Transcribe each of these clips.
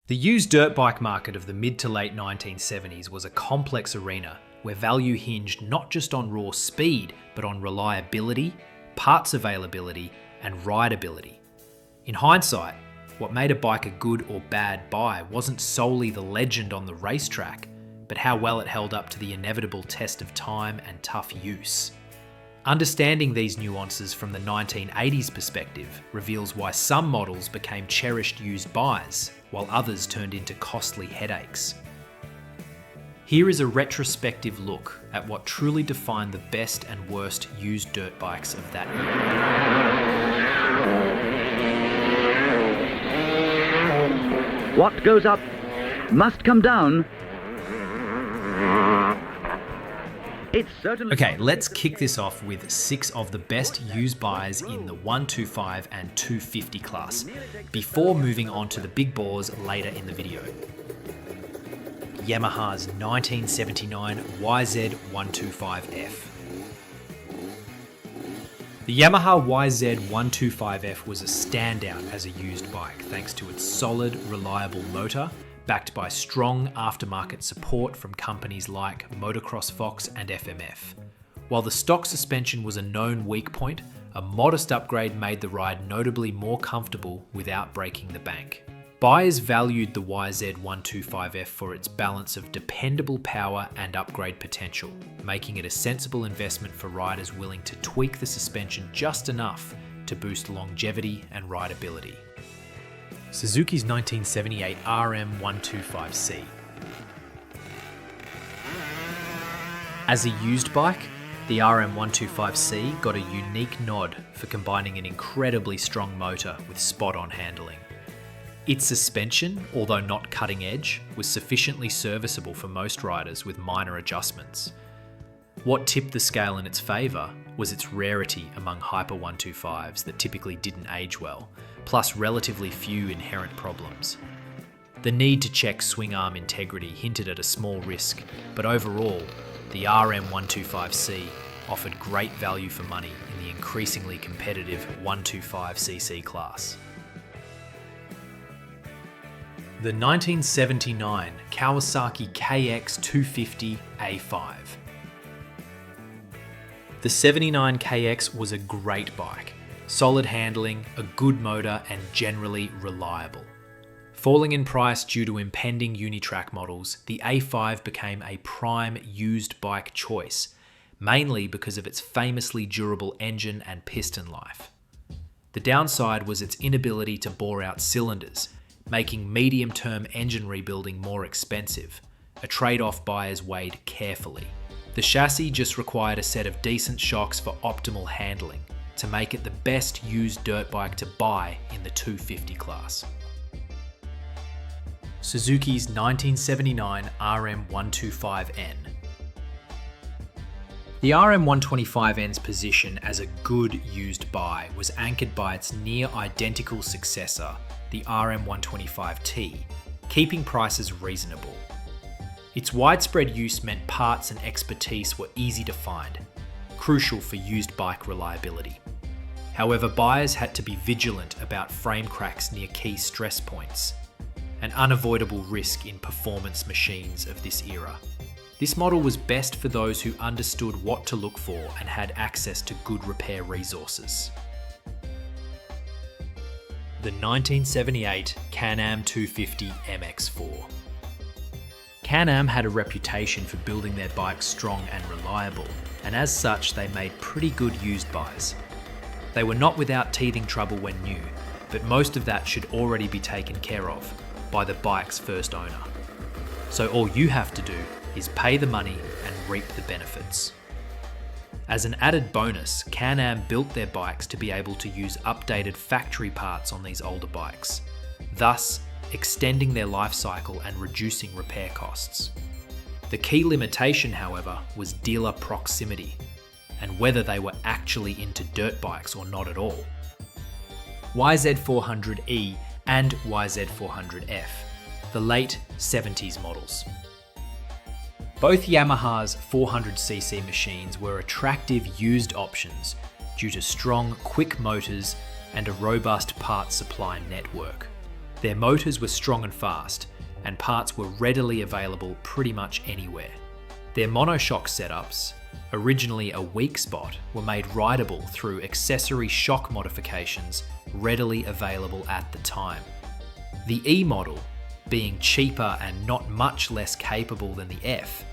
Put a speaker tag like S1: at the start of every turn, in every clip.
S1: The used dirt bike market of the mid to late 1970s was a complex arena where value hinged not just on raw speed, but on reliability, parts availability, and rideability. In hindsight, what made a bike a good or bad buy wasn't solely the legend on the racetrack, but how well it held up to the inevitable test of time and tough use. Understanding these nuances from the 1980s perspective reveals why some models became cherished used buys, while others turned into costly headaches. Here is a retrospective look at what truly defined the best and worst used dirt bikes of that
S2: era. What goes up must come down.
S1: Okay, let's kick this off with 6 of the best used buys in the 125 and 250 class, before moving on to the big bores later in the video. Yamaha's 1979 YZ125F. The Yamaha YZ125F was a standout as a used bike thanks to its solid, reliable motor, backed by strong aftermarket support from companies like Motocross Fox and FMF. While the stock suspension was a known weak point, a modest upgrade made the ride notably more comfortable without breaking the bank. Buyers valued the YZ125F for its balance of dependable power and upgrade potential, making it a sensible investment for riders willing to tweak the suspension just enough to boost longevity and rideability. Suzuki's 1978 RM125C. As a used bike, the RM125C got a unique nod for combining an incredibly strong motor with spot-on handling. Its suspension, although not cutting edge, was sufficiently serviceable for most riders with minor adjustments. What tipped the scale in its favour was its rarity among Hyper 125s that typically didn't age well, plus relatively few inherent problems. The need to check swing arm integrity hinted at a small risk, but overall, the RM125C offered great value for money in the increasingly competitive 125cc class. The 1979 Kawasaki KX250A5. The 79 KX was a great bike. Solid handling, a good motor, and generally reliable. Falling in price due to impending Unitrack models, the A5 became a prime used bike choice, mainly because of its famously durable engine and piston life. The downside was its inability to bore out cylinders, making medium-term engine rebuilding more expensive, a trade-off buyers weighed carefully. The chassis just required a set of decent shocks for optimal handling, to make it the best used dirt bike to buy in the 250 class. Suzuki's 1979 RM125N. The RM125N's position as a good used buy was anchored by its near-identical successor, the RM125T, keeping prices reasonable. Its widespread use meant parts and expertise were easy to find, crucial for used bike reliability. However, buyers had to be vigilant about frame cracks near key stress points, an unavoidable risk in performance machines of this era. This model was best for those who understood what to look for and had access to good repair resources. The 1978 Can-Am 250 MX4. Can-Am had a reputation for building their bikes strong and reliable, and as such they made pretty good used buys. They were not without teething trouble when new, but most of that should already be taken care of by the bike's first owner. So all you have to do is pay the money and reap the benefits. As an added bonus, Can-Am built their bikes to be able to use updated factory parts on these older bikes, thus extending their life cycle and reducing repair costs. The key limitation, however, was dealer proximity, and whether they were actually into dirt bikes or not at all. YZ400E and YZ400F, the late 70s models. Both Yamaha's 400cc machines were attractive used options due to strong, quick motors and a robust parts supply network. Their motors were strong and fast, and parts were readily available pretty much anywhere. Their monoshock setups, originally a weak spot, were made rideable through accessory shock modifications readily available at the time. The E model, being cheaper and not much less capable than the F,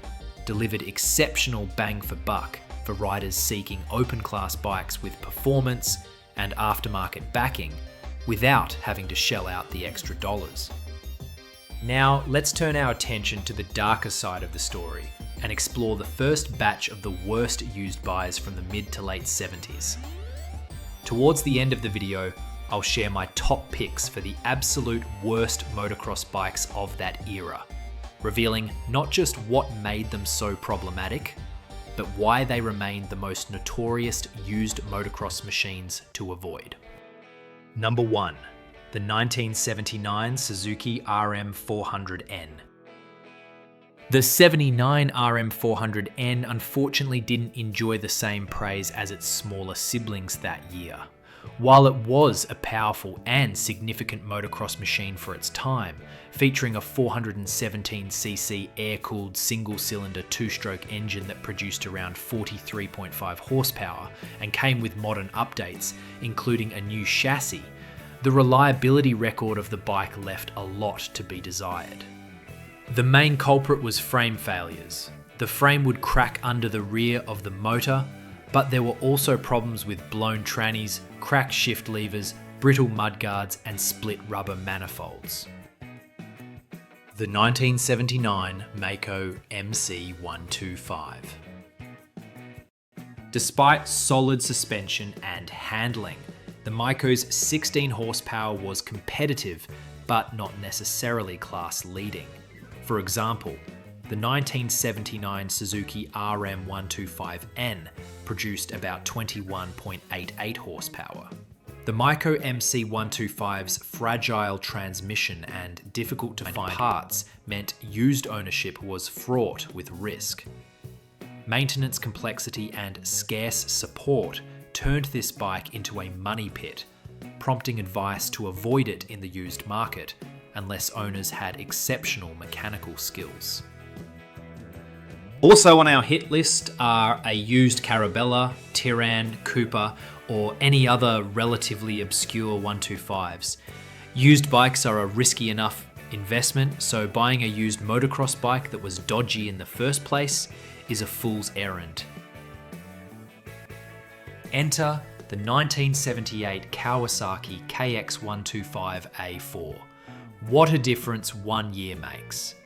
S1: delivered exceptional bang for buck for riders seeking open-class bikes with performance and aftermarket backing without having to shell out the extra dollars. Now, let's turn our attention to the darker side of the story and explore the first batch of the worst used buys from the mid to late 70s. Towards the end of the video, I'll share my top picks for the absolute worst motocross bikes of that era, revealing not just what made them so problematic, but why they remained the most notorious used motocross machines to avoid. Number 1. The 1979 Suzuki RM400N. The 79 RM400N unfortunately didn't enjoy the same praise as its smaller siblings that year. While it was a powerful and significant motocross machine for its time, featuring a 417cc air-cooled single-cylinder two-stroke engine that produced around 43.5 horsepower and came with modern updates, including a new chassis, the reliability record of the bike left a lot to be desired. The main culprit was frame failures. The frame would crack under the rear of the motor, but there were also problems with blown trannies, cracked shift levers, brittle mudguards, and split rubber manifolds. The 1979 Maicos MC125. Despite solid suspension and handling, the Maicos 16 horsepower was competitive, but not necessarily class leading. For example, the 1979 Suzuki RM125N produced about 21.88 horsepower. The Maicos MC125's fragile transmission and difficult to find parts meant used ownership was fraught with risk. Maintenance complexity and scarce support turned this bike into a money pit, prompting advice to avoid it in the used market unless owners had exceptional mechanical skills. Also on our hit list are a used Carabella, Tyran, Cooper, or any other relatively obscure 125s. Used bikes are a risky enough investment, so buying a used motocross bike that was dodgy in the first place is a fool's errand. Enter the 1978 Kawasaki KX125A4. What a difference 1 year makes.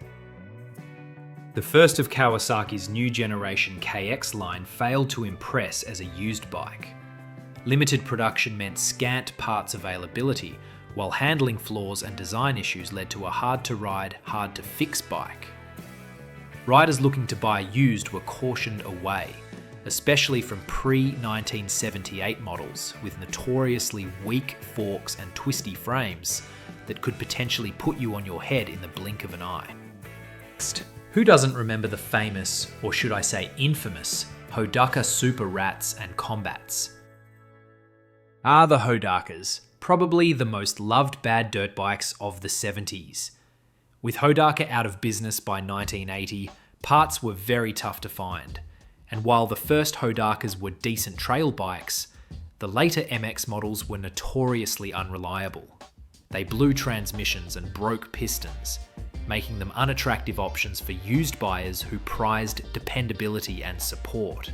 S1: The first of Kawasaki's new generation KX line failed to impress as a used bike. Limited production meant scant parts availability, while handling flaws and design issues led to a hard-to-ride, hard-to-fix bike. Riders looking to buy used were cautioned away, especially from pre-1978 models with notoriously weak forks and twisty frames that could potentially put you on your head in the blink of an eye. Next, who doesn't remember the famous, or should I say infamous, Hodaka Super Rats and Combats? The Hodakas, probably the most loved bad dirt bikes of the 70s. With Hodaka out of business by 1980, parts were very tough to find, and while the first Hodakas were decent trail bikes, the later MX models were notoriously unreliable. They blew transmissions and broke pistons, making them unattractive options for used buyers who prized dependability and support.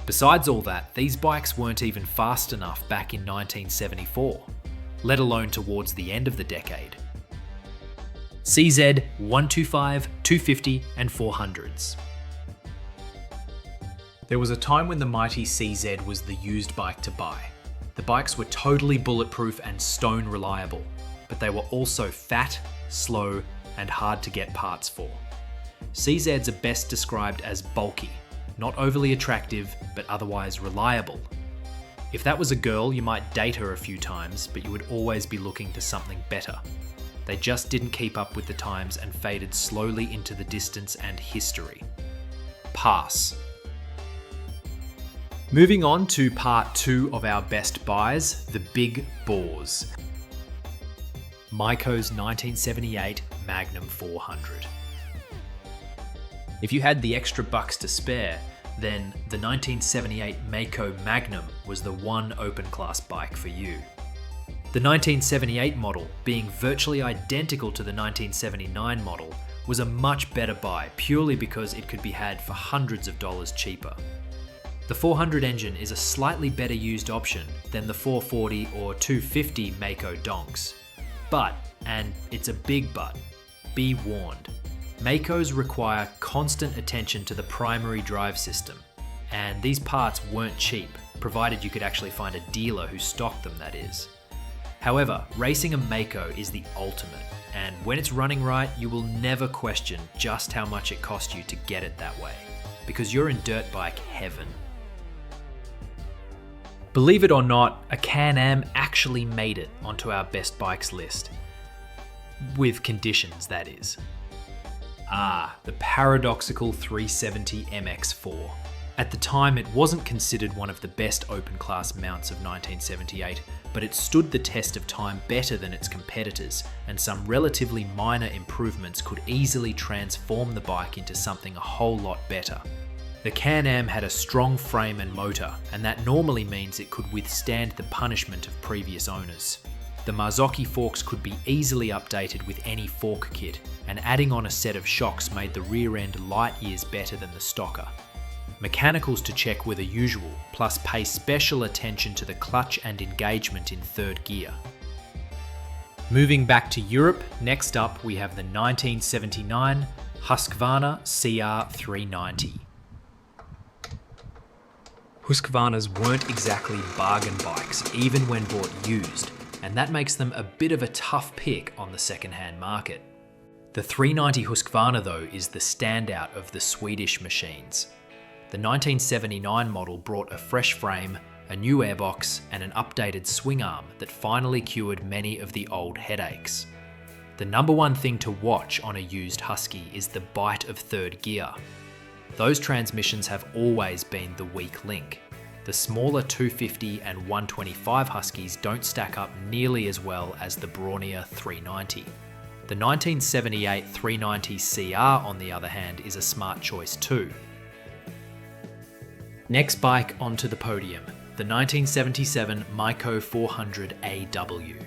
S1: Besides all that, these bikes weren't even fast enough back in 1974, let alone towards the end of the decade. CZ 125, 250 and 400s. There was a time when the mighty CZ was the used bike to buy. The bikes were totally bulletproof and stone reliable, but they were also fat, slow, and hard to get parts for. CZs are best described as bulky, not overly attractive, but otherwise reliable. If that was a girl, you might date her a few times, but you would always be looking for something better. They just didn't keep up with the times and faded slowly into the distance and history. Pass. Moving on to part 2 of our best buys, the big bores. Maicos 1978 Magnum 400. If you had the extra bucks to spare, then the 1978 Maicos Magnum was the one open class bike for you. The 1978 model, being virtually identical to the 1979 model, was a much better buy purely because it could be had for hundreds of dollars cheaper. The 400 engine is a slightly better used option than the 440 or 250 Maicos donks. But, and it's a big but, be warned. Maicos require constant attention to the primary drive system, and these parts weren't cheap, provided you could actually find a dealer who stocked them, that is. However, racing a Maicos is the ultimate, and when it's running right, you will never question just how much it cost you to get it that way, because you're in dirt bike heaven. Believe it or not, a Can-Am actually made it onto our best bikes list. With conditions, that is. The paradoxical 370 MX4. At the time, it wasn't considered one of the best open-class mounts of 1978, but it stood the test of time better than its competitors, and some relatively minor improvements could easily transform the bike into something a whole lot better. The Can-Am had a strong frame and motor, and that normally means it could withstand the punishment of previous owners. The Marzocchi forks could be easily updated with any fork kit, and adding on a set of shocks made the rear end light years better than the stocker. Mechanicals to check were the usual, plus pay special attention to the clutch and engagement in third gear. Moving back to Europe, next up we have the 1979 Husqvarna CR390. Husqvarnas weren't exactly bargain bikes, even when bought used, and that makes them a bit of a tough pick on the second-hand market. The 390 Husqvarna though is the standout of the Swedish machines. The 1979 model brought a fresh frame, a new airbox, and an updated swing arm that finally cured many of the old headaches. The number one thing to watch on a used Husky is the bite of third gear. Those transmissions have always been the weak link. The smaller 250 and 125 Huskies don't stack up nearly as well as the brawnier 390. The 1978 390 CR, on the other hand, is a smart choice too. Next bike onto the podium, the 1977 Maicos 400AW.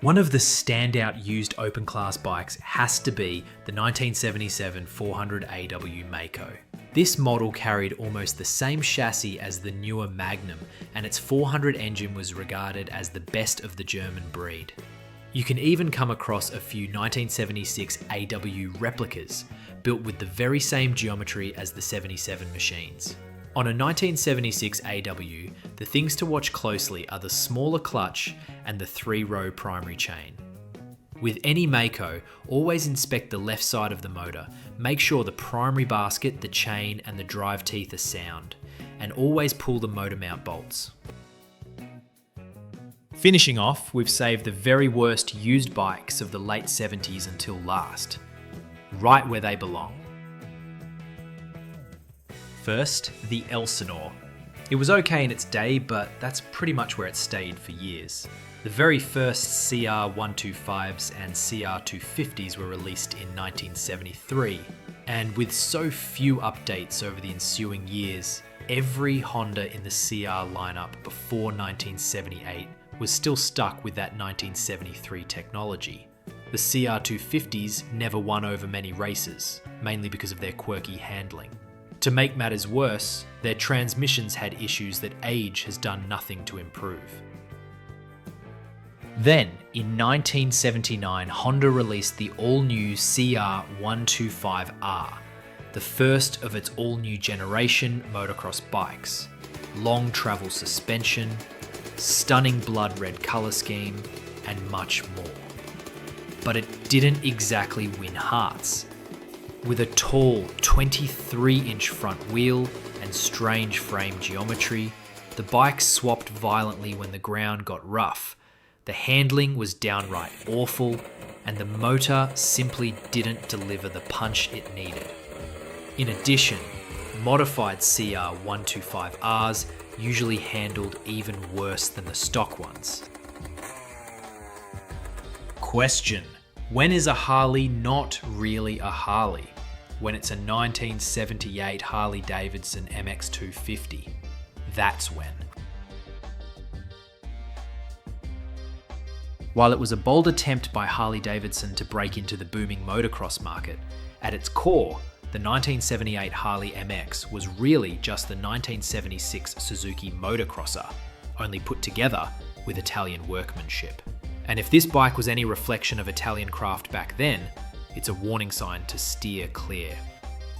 S1: One of the standout used open class bikes has to be the 1977 400AW Maicos. This model carried almost the same chassis as the newer Magnum, and its 400 engine was regarded as the best of the German breed. You can even come across a few 1976 AW replicas, built with the very same geometry as the 77 machines. On a 1976 AW, the things to watch closely are the smaller clutch and the 3-row primary chain. With any Maicos, always inspect the left side of the motor, make sure the primary basket, the chain and the drive teeth are sound, and always pull the motor mount bolts. Finishing off, we've saved the very worst used bikes of the late 70s until last, right where they belong. First, the Elsinore. It was okay in its day, but that's pretty much where it stayed for years. The very first CR125s and CR250s were released in 1973, and with so few updates over the ensuing years, every Honda in the CR lineup before 1978 was still stuck with that 1973 technology. The CR250s never won over many races, mainly because of their quirky handling. To make matters worse, their transmissions had issues that age has done nothing to improve. Then, in 1979, Honda released the all-new CR125R, the first of its all-new generation motocross bikes. Long travel suspension, stunning blood red colour scheme, and much more. But it didn't exactly win hearts. With a tall 23-inch front wheel and strange frame geometry, the bike swapped violently when the ground got rough. The handling was downright awful, and the motor simply didn't deliver the punch it needed. In addition, modified CR125Rs usually handled even worse than the stock ones. Question: when is a Harley not really a Harley? When it's a 1978 Harley Davidson MX250. That's when. While it was a bold attempt by Harley Davidson to break into the booming motocross market, at its core, the 1978 Harley MX was really just the 1976 Suzuki Motocrosser, only put together with Italian workmanship. And if this bike was any reflection of Italian craft back then, it's a warning sign to steer clear.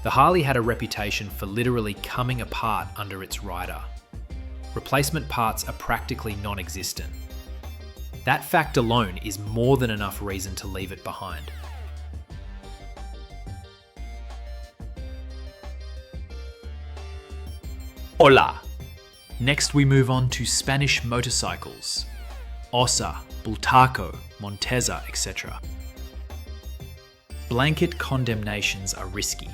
S1: The Harley had a reputation for literally coming apart under its rider. Replacement parts are practically non-existent. That fact alone is more than enough reason to leave it behind. Hola! Next we move on to Spanish motorcycles. Ossa, Bultaco, Montesa, etc. Blanket condemnations are risky,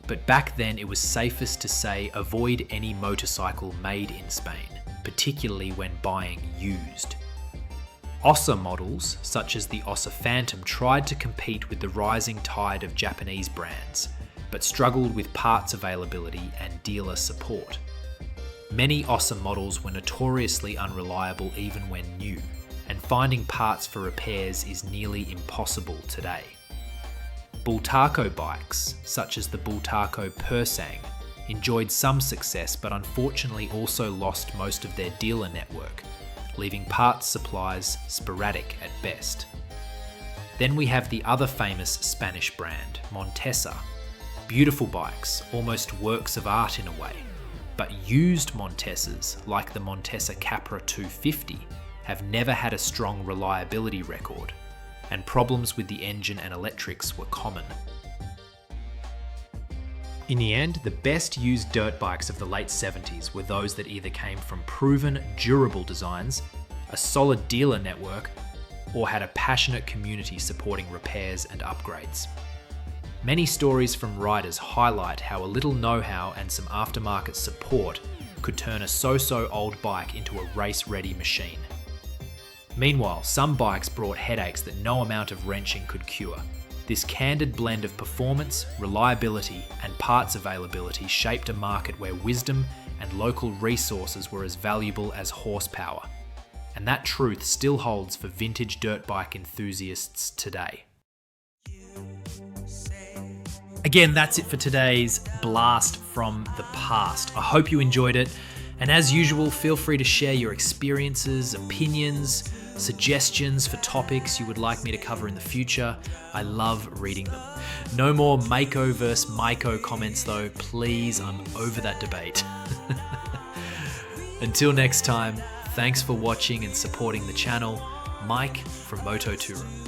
S1: but back then it was safest to say avoid any motorcycle made in Spain, particularly when buying used. Ossa models, such as the Ossa Phantom, tried to compete with the rising tide of Japanese brands, but struggled with parts availability and dealer support. Many Ossa models were notoriously unreliable even when new, and finding parts for repairs is nearly impossible today. Bultaco bikes, such as the Bultaco Persang, enjoyed some success but unfortunately also lost most of their dealer network, leaving parts supplies sporadic at best. Then we have the other famous Spanish brand, Montesa. Beautiful bikes, almost works of art in a way, but used Montesas, like the Montesa Capra 250, have never had a strong reliability record, and problems with the engine and electrics were common. In the end, the best used dirt bikes of the late 70s were those that either came from proven, durable designs, a solid dealer network, or had a passionate community supporting repairs and upgrades. Many stories from riders highlight how a little know-how and some aftermarket support could turn a so-so old bike into a race-ready machine. Meanwhile, some bikes brought headaches that no amount of wrenching could cure. This candid blend of performance, reliability, and parts availability shaped a market where wisdom and local resources were as valuable as horsepower. And that truth still holds for vintage dirt bike enthusiasts today. Again, that's it for today's blast from the past. I hope you enjoyed it. And as usual, feel free to share your experiences, opinions, suggestions for topics you would like me to cover in the future. I love reading them. No more Maicos versus Maicos comments though, please, I'm over that debate. Until next time, thanks for watching and supporting the channel. Mike from Moto2.